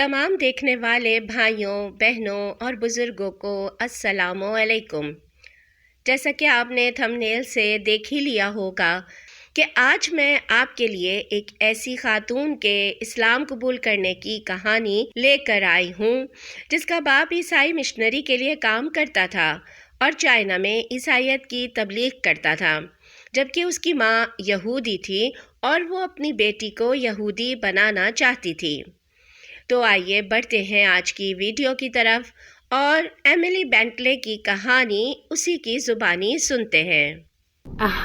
تمام دیکھنے والے بھائیوں بہنوں اور بزرگوں کو السلام علیکم۔ جیسا کہ آپ نے تھمبنیل سے دیکھ ہی لیا ہوگا کہ آج میں آپ کے لیے ایک ایسی خاتون کے اسلام قبول کرنے کی کہانی لے کر آئی ہوں جس کا باپ عیسائی مشنری کے لیے کام کرتا تھا اور چائنا میں عیسائیت کی تبلیغ کرتا تھا، جبکہ اس کی ماں یہودی تھی اور وہ اپنی بیٹی کو یہودی بنانا چاہتی تھی۔ تو آئیے بڑھتے ہیں آج کی ویڈیو کی طرف اور ایملی بینٹلے کی کہانی اسی کی زبانی سنتے ہیں۔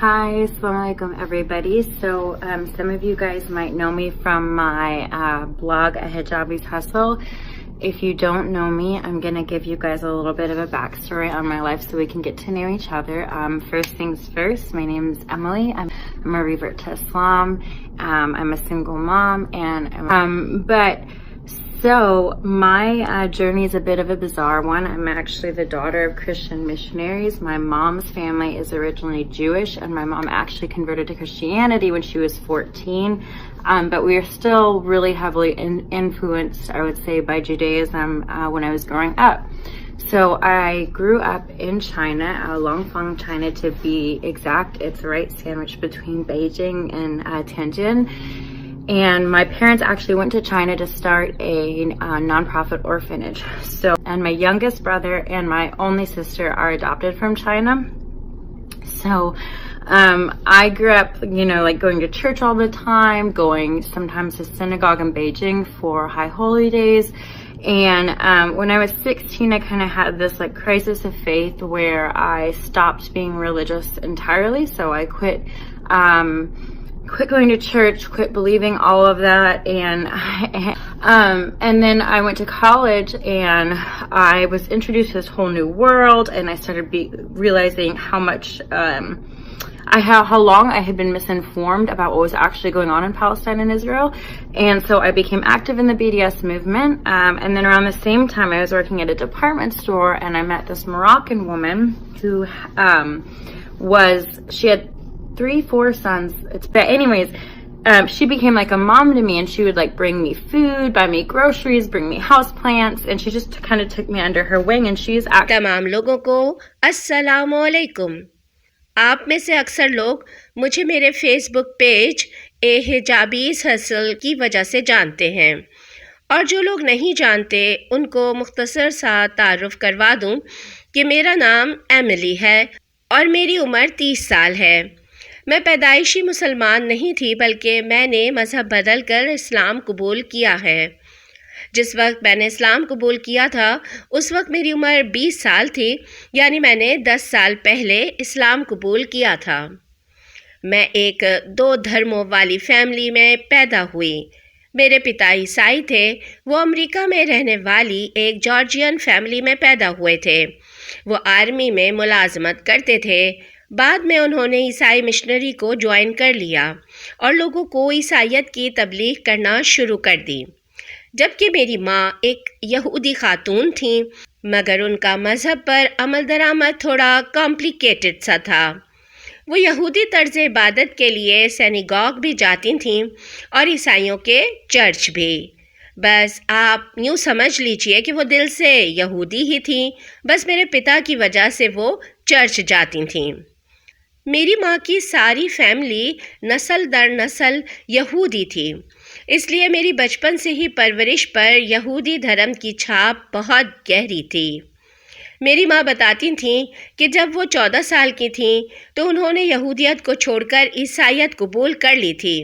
Hi, assalamu alaikum everybody. So some of you guys might know me from my blog, A Hijabi's Hustle. If you don't know me, I'm going to give you guys a little bit of a backstory on my life so we can get to know each other. First things first, my name is Emily. I'm a revert to Islam. I'm a single mom, and So my journey is a bit of a bizarre one. I'm actually the daughter of Christian missionaries. My mom's family is originally Jewish, and my mom actually converted to Christianity when she was 14. But we are still really heavily influenced, I would say, by Judaism when I was growing up. So I grew up in China, Langfang, China to be exact. It's right sandwiched between Beijing and Tianjin. And my parents actually went to China to start a nonprofit orphanage. And my youngest brother and my only sister are adopted from China. So I grew up, like going to church all the time, going sometimes to synagogue in Beijing for High Holy Days. And when I was 16, I kind of had this like crisis of faith where I stopped being religious entirely. So I quit going to church, quit believing all of that, and then I went to college and I was introduced to this whole new world, and I started realizing how much how long I had been misinformed about what was actually going on in Palestine and Israel. And so I became active in the BDS movement, and then around the same time I was working at a department store, and I met this Moroccan woman who she had 3-4 sons. But anyways, she became like a mom to me, and she would like bring me food, buy me groceries, bring me house plants, and she just kind of took me under her wing. And she's تمام لوگوں کو السلام علیکم۔ آپ میں سے اکثر لوگ مجھے میرے فیس بک پیج اے حجابیز ہسل کی وجہ سے جانتے ہیں، اور جو لوگ نہیں جانتے ان کو مختصر سا تعارف کروا دوں کہ میرا نام ایملی ہے اور میری عمر 30 سال ہے۔ میں پیدائشی مسلمان نہیں تھی، بلکہ میں نے مذہب بدل کر اسلام قبول کیا ہے۔ جس وقت میں نے اسلام قبول کیا تھا اس وقت میری عمر 20 سال تھی، یعنی میں نے 10 سال پہلے اسلام قبول کیا تھا۔ میں ایک 2 دھرموں والی فیملی میں پیدا ہوئی۔ میرے پتا عیسائی تھے، وہ امریکہ میں رہنے والی ایک جارجین فیملی میں پیدا ہوئے تھے۔ وہ آرمی میں ملازمت کرتے تھے۔ بعد میں انہوں نے عیسائی مشنری کو جوائن کر لیا اور لوگوں کو عیسائیت کی تبلیغ کرنا شروع کر دی، جبکہ میری ماں ایک یہودی خاتون تھیں، مگر ان کا مذہب پر عمل درآمد تھوڑا کمپلیکیٹڈ سا تھا۔ وہ یہودی طرز عبادت کے لیے سینیگاگ بھی جاتی تھیں اور عیسائیوں کے چرچ بھی۔ بس آپ یوں سمجھ لیجئے کہ وہ دل سے یہودی ہی تھیں، بس میرے پتا کی وجہ سے وہ چرچ جاتی تھیں۔ میری ماں کی ساری فیملی نسل در نسل یہودی تھی، اس لیے میری بچپن سے ہی پرورش پر یہودی دھرم کی چھاپ بہت گہری تھی۔ میری ماں بتاتی تھیں کہ جب وہ 14 سال کی تھیں تو انہوں نے یہودیت کو چھوڑ کر عیسائیت قبول کر لی تھی،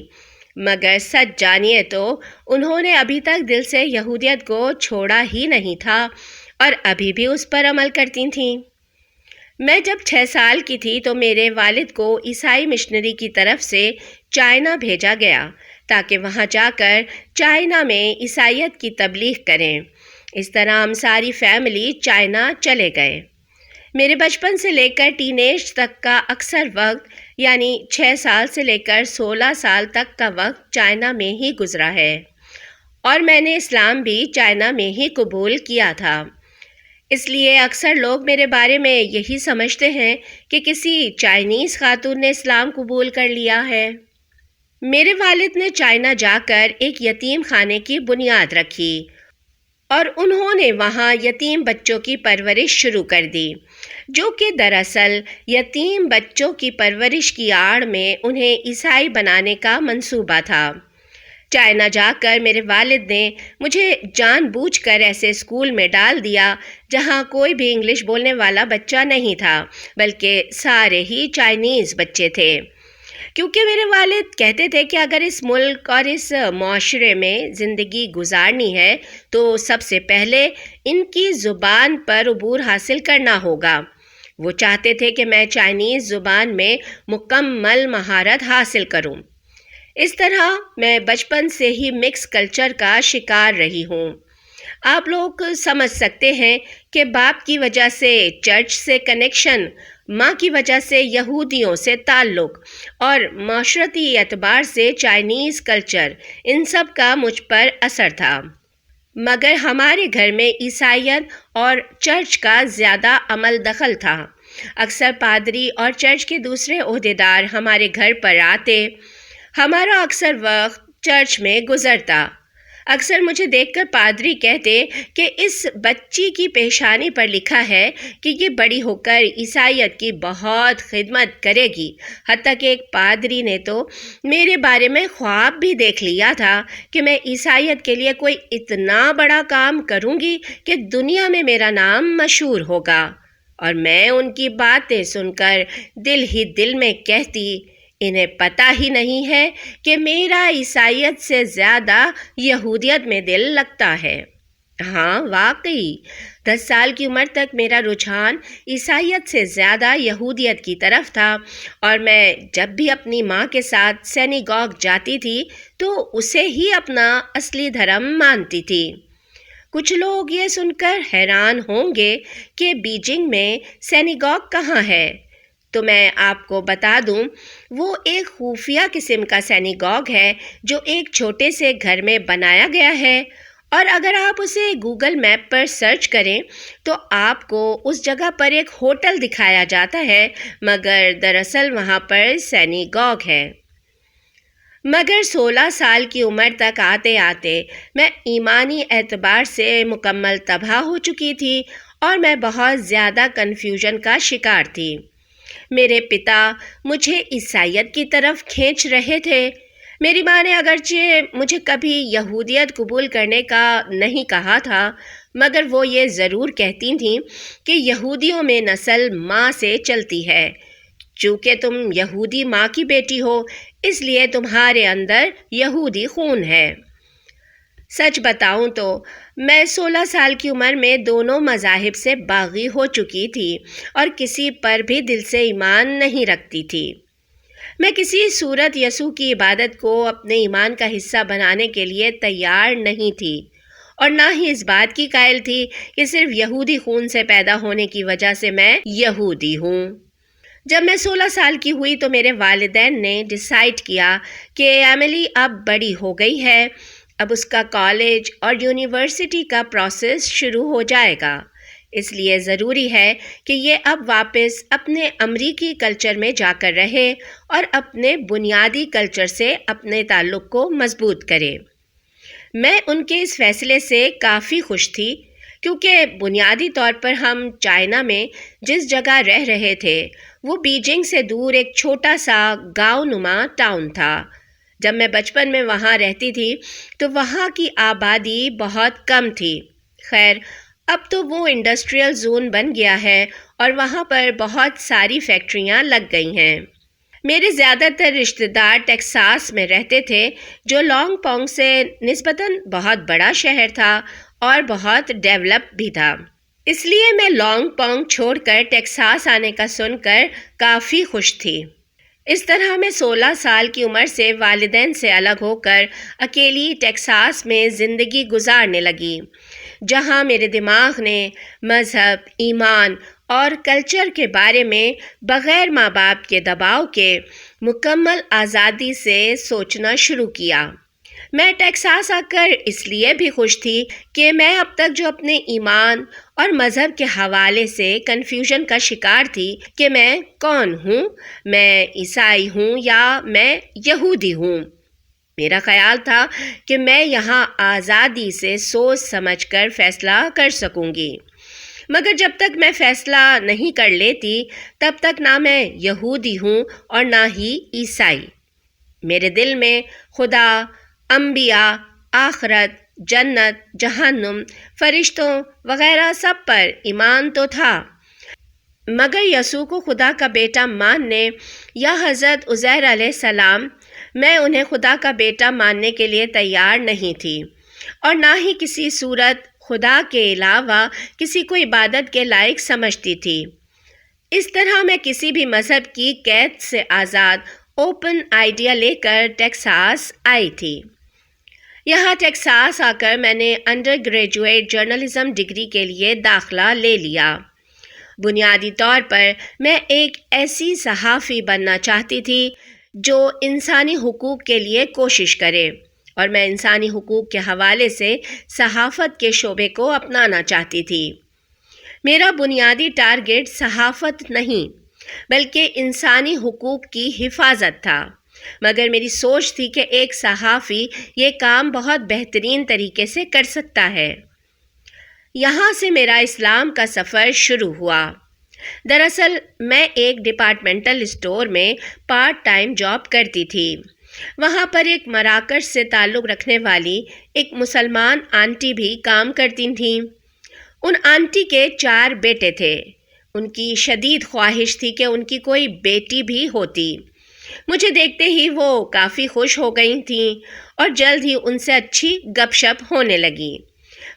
مگر سچ جانیے تو انہوں نے ابھی تک دل سے یہودیت کو چھوڑا ہی نہیں تھا اور ابھی بھی اس پر عمل کرتی تھیں۔ میں جب 6 سال کی تھی تو میرے والد کو عیسائی مشنری کی طرف سے چائنا بھیجا گیا تاکہ وہاں جا کر چائنا میں عیسائیت کی تبلیغ کریں۔ اس طرح ہم ساری فیملی چائنا چلے گئے۔ میرے بچپن سے لے کر ٹین ایج تک کا اکثر وقت، یعنی 6 سال سے لے کر 16 سال تک کا وقت چائنا میں ہی گزرا ہے، اور میں نے اسلام بھی چائنا میں ہی قبول کیا تھا۔ اس لیے اکثر لوگ میرے بارے میں یہی سمجھتے ہیں کہ کسی چائنیز خاتون نے اسلام قبول کر لیا ہے۔ میرے والد نے چائنا جا کر ایک یتیم خانے کی بنیاد رکھی اور انہوں نے وہاں یتیم بچوں کی پرورش شروع کر دی، جو کہ دراصل یتیم بچوں کی پرورش کی آڑ میں انہیں عیسائی بنانے کا منصوبہ تھا۔ چائنا جا کر میرے والد نے مجھے جان بوجھ کر ایسے اسکول میں ڈال دیا جہاں کوئی بھی انگلش بولنے والا بچہ نہیں تھا، بلکہ سارے ہی چائنیز بچے تھے، کیونکہ میرے والد کہتے تھے کہ اگر اس ملک اور اس معاشرے میں زندگی گزارنی ہے تو سب سے پہلے ان کی زبان پر عبور حاصل کرنا ہوگا۔ وہ چاہتے تھے کہ میں چائنیز زبان میں مکمل مہارت حاصل کروں۔ اس طرح میں بچپن سے ہی مکس کلچر کا شکار رہی ہوں۔ آپ لوگ سمجھ سکتے ہیں کہ باپ کی وجہ سے چرچ سے کنیکشن، ماں کی وجہ سے یہودیوں سے تعلق اور معاشرتی اعتبار سے چائنیز کلچر، ان سب کا مجھ پر اثر تھا۔ مگر ہمارے گھر میں عیسائیت اور چرچ کا زیادہ عمل دخل تھا۔ اکثر پادری اور چرچ کے دوسرے عہدیدار ہمارے گھر پر آتے، ہمارا اکثر وقت چرچ میں گزرتا۔ اکثر مجھے دیکھ کر پادری کہتے کہ اس بچی کی پیشانی پر لکھا ہے کہ یہ بڑی ہو کر عیسائیت کی بہت خدمت کرے گی۔ حتیٰ کہ ایک پادری نے تو میرے بارے میں خواب بھی دیکھ لیا تھا کہ میں عیسائیت کے لیے کوئی اتنا بڑا کام کروں گی کہ دنیا میں میرا نام مشہور ہوگا، اور میں ان کی باتیں سن کر دل ہی دل میں کہتی، انہیں پتہ ہی نہیں ہے کہ میرا عیسائیت سے زیادہ یہودیت میں دل لگتا ہے۔ ہاں واقعی 10 سال کی عمر تک میرا رجحان عیسائیت سے زیادہ یہودیت کی طرف تھا، اور میں جب بھی اپنی ماں کے ساتھ سینیگوگ جاتی تھی تو اسے ہی اپنا اصلی دھرم مانتی تھی۔ کچھ لوگ یہ سن کر حیران ہوں گے کہ بیجنگ میں سینیگوگ کہاں ہے، تو میں آپ کو بتا دوں، وہ ایک خفیہ قسم کا سینیگوگ ہے جو ایک چھوٹے سے گھر میں بنایا گیا ہے، اور اگر آپ اسے گوگل میپ پر سرچ کریں تو آپ کو اس جگہ پر ایک ہوٹل دکھایا جاتا ہے، مگر دراصل وہاں پر سینیگوگ ہے۔ مگر 16 سال کی عمر تک آتے آتے میں ایمانی اعتبار سے مکمل تباہ ہو چکی تھی، اور میں بہت زیادہ کنفیوژن کا شکار تھی۔ میرے پتا مجھے عیسائیت کی طرف کھینچ رہے تھے۔ میری ماں نے اگرچہ مجھے کبھی یہودیت قبول کرنے کا نہیں کہا تھا، مگر وہ یہ ضرور کہتی تھیں کہ یہودیوں میں نسل ماں سے چلتی ہے۔ چونکہ تم یہودی ماں کی بیٹی ہو، اس لیے تمہارے اندر یہودی خون ہے۔ سچ بتاؤں تو میں 16 سال کی عمر میں دونوں مذاہب سے باغی ہو چکی تھی، اور کسی پر بھی دل سے ایمان نہیں رکھتی تھی۔ میں کسی صورت یسوع کی عبادت کو اپنے ایمان کا حصہ بنانے کے لیے تیار نہیں تھی، اور نہ ہی اس بات کی قائل تھی کہ صرف یہودی خون سے پیدا ہونے کی وجہ سے میں یہودی ہوں۔ جب میں 16 سال کی ہوئی تو میرے والدین نے ڈیسائیڈ کیا کہ ایملی اب بڑی ہو گئی ہے، اب اس کا کالج اور یونیورسٹی کا پروسیس شروع ہو جائے گا، اس لیے ضروری ہے کہ یہ اب واپس اپنے امریکی کلچر میں جا کر رہے اور اپنے بنیادی کلچر سے اپنے تعلق کو مضبوط کرے۔ میں ان کے اس فیصلے سے کافی خوش تھی، کیونکہ بنیادی طور پر ہم چائنا میں جس جگہ رہ رہے تھے وہ بیجنگ سے دور ایک چھوٹا سا گاؤں نما ٹاؤن تھا۔ جب میں بچپن میں وہاں رہتی تھی تو وہاں کی آبادی بہت کم تھی۔ خیر اب تو وہ انڈسٹریل زون بن گیا ہے اور وہاں پر بہت ساری فیکٹریاں لگ گئی ہیں۔ میرے زیادہ تر رشتہ دار ٹیکساس میں رہتے تھے، جو لانگ پونگ سے نسبتاً بہت بڑا شہر تھا اور بہت ڈیولپ بھی تھا۔ اس لیے میں لانگ پونگ چھوڑ کر ٹیکساس آنے کا سن کر کافی خوش تھی۔ اس طرح میں 16 سال کی عمر سے والدین سے الگ ہو کر اکیلی ٹیکساس میں زندگی گزارنے لگی، جہاں میرے دماغ نے مذہب، ایمان اور کلچر کے بارے میں بغیر ماں باپ کے دباؤ کے مکمل آزادی سے سوچنا شروع کیا۔ میں ٹیکساس آ کر اس لیے بھی خوش تھی کہ میں اب تک جو اپنے ایمان اور مذہب کے حوالے سے کنفیوژن کا شکار تھی کہ میں کون ہوں، میں عیسائی ہوں یا میں یہودی ہوں، میرا خیال تھا کہ میں یہاں آزادی سے سوچ سمجھ کر فیصلہ کر سکوں گی، مگر جب تک میں فیصلہ نہیں کر لیتی تب تک نہ میں یہودی ہوں اور نہ ہی عیسائی۔ میرے دل میں خدا، انبیاء، آخرت، جنت، جہنم، فرشتوں وغیرہ سب پر ایمان تو تھا، مگر یسوع کو خدا کا بیٹا ماننے یا حضرت عزیر علیہ السلام، میں انہیں خدا کا بیٹا ماننے کے لیے تیار نہیں تھی، اور نہ ہی کسی صورت خدا کے علاوہ کسی کو عبادت کے لائق سمجھتی تھی۔ اس طرح میں کسی بھی مذہب کی قید سے آزاد اوپن آئیڈیا لے کر ٹیکساس آئی تھی۔ یہاں ٹیکساس آ کر میں نے انڈر گریجویٹ جرنلزم ڈگری کے لیے داخلہ لے لیا۔ بنیادی طور پر میں ایک ایسی صحافی بننا چاہتی تھی جو انسانی حقوق کے لیے کوشش کرے، اور میں انسانی حقوق کے حوالے سے صحافت کے شعبے کو اپنانا چاہتی تھی۔ میرا بنیادی ٹارگٹ صحافت نہیں بلکہ انسانی حقوق کی حفاظت تھا، مگر میری سوچ تھی کہ ایک صحافی یہ کام بہت بہترین طریقے سے کر سکتا ہے۔ یہاں سے میرا اسلام کا سفر شروع ہوا۔ دراصل میں ایک ڈپارٹمنٹل اسٹور میں پارٹ ٹائم جاب کرتی تھی۔ وہاں پر ایک مراکش سے تعلق رکھنے والی ایک مسلمان آنٹی بھی کام کرتی تھیں۔ ان آنٹی کے 4 بیٹے تھے۔ ان کی شدید خواہش تھی کہ ان کی کوئی بیٹی بھی ہوتی۔ مجھے دیکھتے ہی وہ کافی خوش ہو گئی تھیں اور جلد ہی ان سے اچھی گپ شپ ہونے لگی۔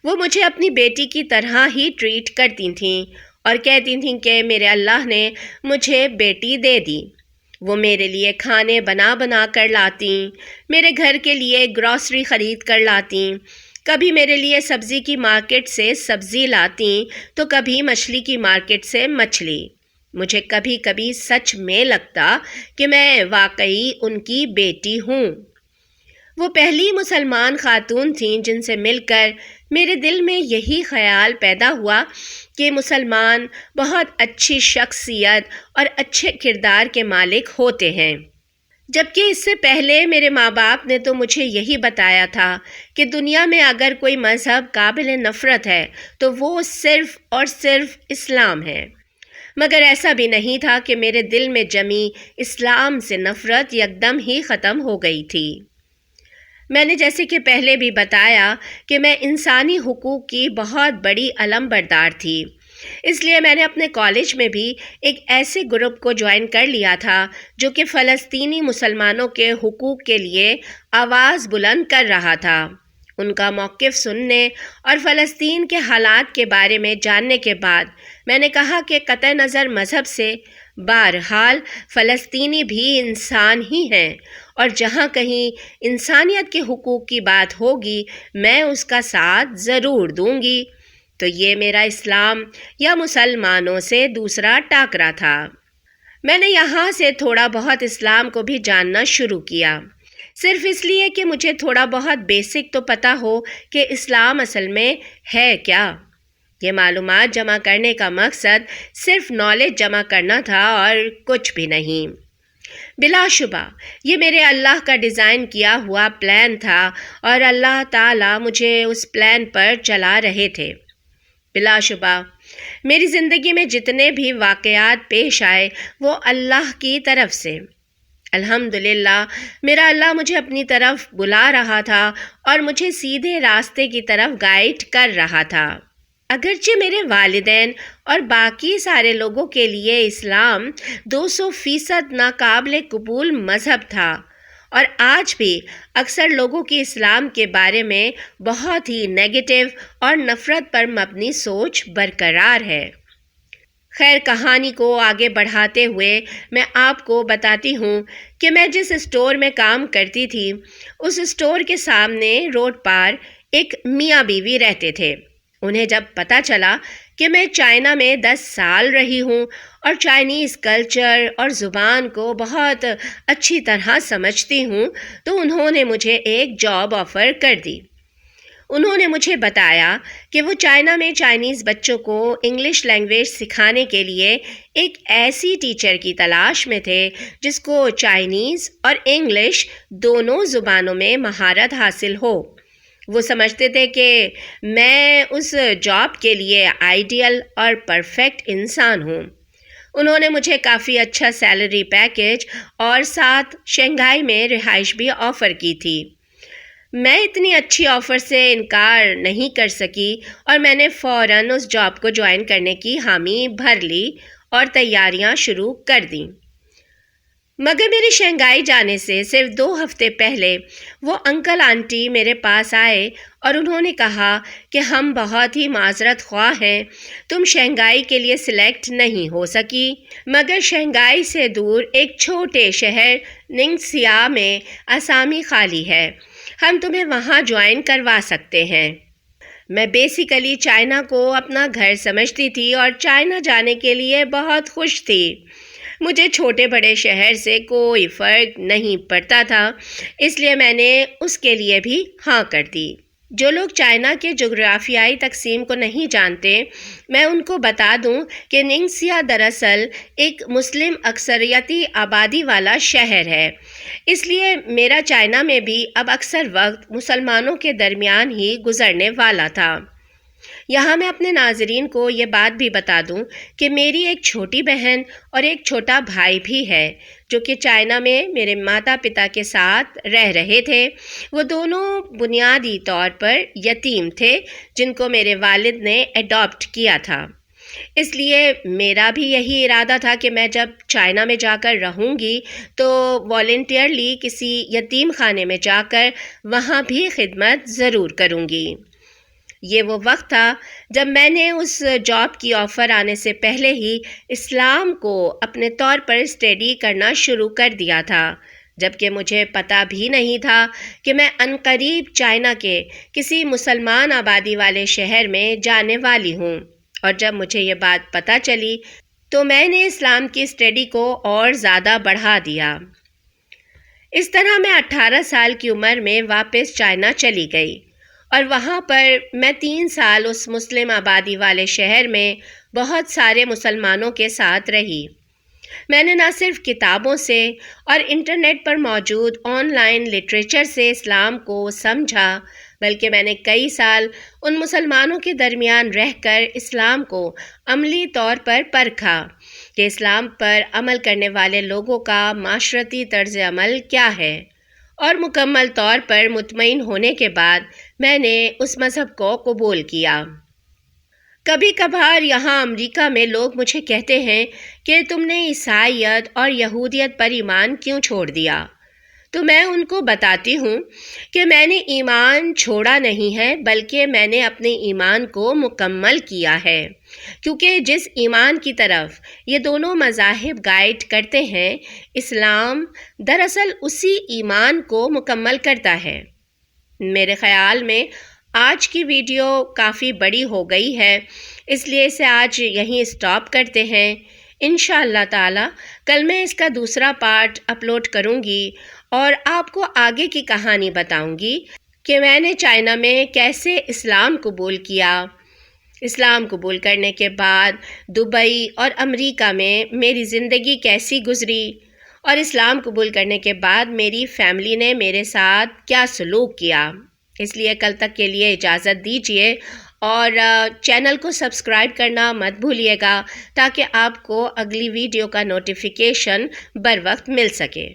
وہ مجھے اپنی بیٹی کی طرح ہی ٹریٹ کرتی تھیں اور کہتی تھیں کہ میرے اللہ نے مجھے بیٹی دے دی۔ وہ میرے لیے کھانے بنا بنا کر لاتی، میرے گھر کے لیے گروسری خرید کر لاتی، کبھی میرے لیے سبزی کی مارکیٹ سے سبزی لاتی تو کبھی مچھلی کی مارکیٹ سے مچھلی۔ مجھے کبھی کبھی سچ میں لگتا کہ میں واقعی ان کی بیٹی ہوں۔ وہ پہلی مسلمان خاتون تھیں جن سے مل کر میرے دل میں یہی خیال پیدا ہوا کہ مسلمان بہت اچھی شخصیت اور اچھے کردار کے مالک ہوتے ہیں، جبکہ اس سے پہلے میرے ماں باپ نے تو مجھے یہی بتایا تھا کہ دنیا میں اگر کوئی مذہب قابل نفرت ہے تو وہ صرف اور صرف اسلام ہے، مگر ایسا بھی نہیں تھا کہ میرے دل میں جمی اسلام سے نفرت یکدم ہی ختم ہو گئی تھی۔ میں نے جیسے کہ پہلے بھی بتایا کہ میں انسانی حقوق کی بہت بڑی علم بردار تھی، اس لیے میں نے اپنے کالج میں بھی ایک ایسے گروپ کو جوائن کر لیا تھا جو کہ فلسطینی مسلمانوں کے حقوق کے لیے آواز بلند کر رہا تھا۔ ان کا موقف سننے اور فلسطین کے حالات کے بارے میں جاننے کے بعد میں نے کہا کہ قطع نظر مذہب سے بہرحال فلسطینی بھی انسان ہی ہیں، اور جہاں کہیں انسانیت کے حقوق کی بات ہوگی میں اس کا ساتھ ضرور دوں گی۔ تو یہ میرا اسلام یا مسلمانوں سے دوسرا ٹاکرا تھا۔ میں نے یہاں سے تھوڑا بہت اسلام کو بھی جاننا شروع کیا، صرف اس لیے کہ مجھے تھوڑا بہت بیسک تو پتہ ہو کہ اسلام اصل میں ہے کیا۔ یہ معلومات جمع کرنے کا مقصد صرف نالج جمع کرنا تھا اور کچھ بھی نہیں۔ بلا شبہ یہ میرے اللہ کا ڈیزائن کیا ہوا پلان تھا اور اللہ تعالیٰ مجھے اس پلان پر چلا رہے تھے۔ بلا شبہ میری زندگی میں جتنے بھی واقعات پیش آئے وہ اللہ کی طرف سے۔ الحمدللہ میرا اللہ مجھے اپنی طرف بلا رہا تھا اور مجھے سیدھے راستے کی طرف گائیڈ کر رہا تھا۔ اگرچہ میرے والدین اور باقی سارے لوگوں کے لیے اسلام 200% ناقابل قبول مذہب تھا، اور آج بھی اکثر لوگوں کی اسلام کے بارے میں بہت ہی نیگیٹو اور نفرت پر مبنی سوچ برقرار ہے۔ خیر، کہانی کو آگے بڑھاتے ہوئے میں آپ کو بتاتی ہوں کہ میں جس اسٹور میں کام کرتی تھی اس اسٹور کے سامنے روڈ پر ایک میاں بیوی رہتے تھے۔ انہیں جب پتہ چلا کہ میں چائنا میں 10 سال رہی ہوں اور چائنیز کلچر اور زبان کو بہت اچھی طرح سمجھتی ہوں تو انہوں نے مجھے ایک جاب آفر کر دی۔ انہوں نے مجھے بتایا کہ وہ چائنا میں چائنیز بچوں کو انگلش لینگویج سکھانے کے لیے ایک ایسی ٹیچر کی تلاش میں تھے جس کو چائنیز اور انگلش دونوں زبانوں میں مہارت حاصل ہو۔ وہ سمجھتے تھے کہ میں اس جاب کے لیے آئیڈیل اور پرفیکٹ انسان ہوں۔ انہوں نے مجھے کافی اچھا سیلری پیکیج اور ساتھ شنگھائی میں رہائش بھی آفر کی تھی۔ میں اتنی اچھی آفر سے انکار نہیں کر سکی اور میں نے فوراً اس جاب کو جوائن کرنے کی حامی بھر لی اور تیاریاں شروع کر دیں۔ مگر میری شنگھائی جانے سے صرف 2 ہفتے پہلے وہ انکل آنٹی میرے پاس آئے اور انہوں نے کہا کہ ہم بہت ہی معذرت خواہ ہیں، تم شنگھائی کے لیے سلیکٹ نہیں ہو سکی، مگر شنگھائی سے دور ایک چھوٹے شہر ننگسیا میں اسامی خالی ہے، ہم تمہیں وہاں جوائن کروا سکتے ہیں۔ میں بیسیکلی چائنا کو اپنا گھر سمجھتی تھی اور چائنا جانے کے لیے بہت خوش تھی۔ مجھے چھوٹے بڑے شہر سے کوئی فرق نہیں پڑتا تھا، اس لیے میں نے اس کے لیے بھی ہاں کر دی۔ جو لوگ چائنا کے جغرافیائی تقسیم کو نہیں جانتے، میں ان کو بتا دوں کہ ننگسیا دراصل ایک مسلم اکثریتی آبادی والا شہر ہے، اس لیے میرا چائنا میں بھی اب اکثر وقت مسلمانوں کے درمیان ہی گزرنے والا تھا۔ یہاں میں اپنے ناظرین کو یہ بات بھی بتا دوں کہ میری ایک چھوٹی بہن اور ایک چھوٹا بھائی بھی ہے جو کہ چائنا میں میرے ماتا پتا کے ساتھ رہ رہے تھے۔ وہ دونوں بنیادی طور پر یتیم تھے جن کو میرے والد نے اڈاپٹ کیا تھا۔ اس لیے میرا بھی یہی ارادہ تھا کہ میں جب چائنا میں جا کر رہوں گی تو والنٹیئرلی کسی یتیم خانے میں جا کر وہاں بھی خدمت ضرور کروں گی۔ یہ وہ وقت تھا جب میں نے اس جاب کی آفر آنے سے پہلے ہی اسلام کو اپنے طور پر اسٹڈی کرنا شروع کر دیا تھا، جبکہ مجھے پتہ بھی نہیں تھا کہ میں عنقریب چائنا کے کسی مسلمان آبادی والے شہر میں جانے والی ہوں، اور جب مجھے یہ بات پتہ چلی تو میں نے اسلام کی اسٹڈی کو اور زیادہ بڑھا دیا۔ اس طرح میں 18 سال کی عمر میں واپس چائنا چلی گئی اور وہاں پر میں 3 سال اس مسلم آبادی والے شہر میں بہت سارے مسلمانوں کے ساتھ رہی۔ میں نے نہ صرف کتابوں سے اور انٹرنیٹ پر موجود آن لائن لٹریچر سے اسلام کو سمجھا، بلکہ میں نے کئی سال ان مسلمانوں کے درمیان رہ کر اسلام کو عملی طور پر پرکھا کہ اسلام پر عمل کرنے والے لوگوں کا معاشرتی طرز عمل کیا ہے، اور مکمل طور پر مطمئن ہونے کے بعد میں نے اس مذہب کو قبول کیا۔ کبھی کبھار یہاں امریکہ میں لوگ مجھے کہتے ہیں کہ تم نے عیسائیت اور یہودیت پر ایمان کیوں چھوڑ دیا؟ تو میں ان کو بتاتی ہوں کہ میں نے ایمان چھوڑا نہیں ہے، بلکہ میں نے اپنے ایمان کو مکمل کیا ہے، کیونکہ جس ایمان کی طرف یہ دونوں مذاہب گائیڈ کرتے ہیں، اسلام دراصل اسی ایمان کو مکمل کرتا ہے۔ میرے خیال میں آج کی ویڈیو کافی بڑی ہو گئی ہے، اس لیے اسے آج یہیں اسٹاپ کرتے ہیں۔ انشاءاللہ تعالی کل میں اس کا دوسرا پارٹ اپلوڈ کروں گی اور آپ کو آگے کی کہانی بتاؤں گی کہ میں نے چائنا میں کیسے اسلام قبول کیا، اسلام قبول کرنے کے بعد دبئی اور امریکہ میں میری زندگی کیسی گزری، اور اسلام قبول کرنے کے بعد میری فیملی نے میرے ساتھ کیا سلوک کیا۔ اس لیے کل تک کے لیے اجازت دیجیے اور چینل کو سبسکرائب کرنا مت بھولیے گا تاکہ آپ کو اگلی ویڈیو کا نوٹیفیکیشن بر وقت مل سکے۔